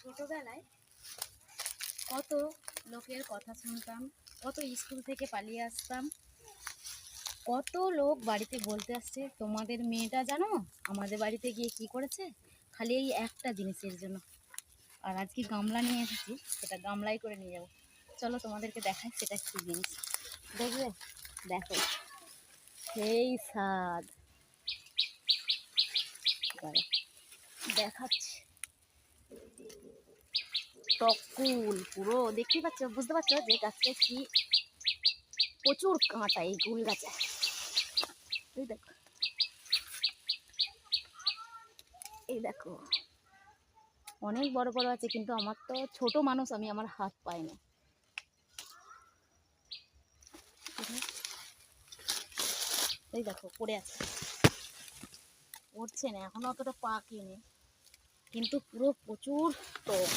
ছোটবেলায় কত লোকের কথা শুনতাম, কত স্কুল থেকে পালিয়ে আসতাম, কত লোক বাড়িতে বলতে আসছে তোমাদের মেয়েটা জানো আমাদের বাড়িতে গিয়ে কি করেছে, খালি এই একটা জিনিসের জন্য। আর আজকে গামলা নিয়ে এসেছি, সেটা গামলাই করে নিয়ে যাবো। চলো তোমাদেরকে দেখাই সেটা কী জিনিস। দেখবে, দেখো সেই স্বাদ, দেখাচ্ছি। টকুল পুরো দেখতেই পাচ্ছ, বুঝতে পারছো যে গাছটা কি প্রচুর কাঁটা এই কুল গাছে। এই দেখো, এই দেখো অনেক বড় বড় আছে, কিন্তু আমার তো ছোট মানুষ, আমি আমার হাত পাই না। এই দেখো পড়ে আছে, উঠছে না এখনো, অতটা পাকেনি, কিন্তু পুরো প্রচুর টক।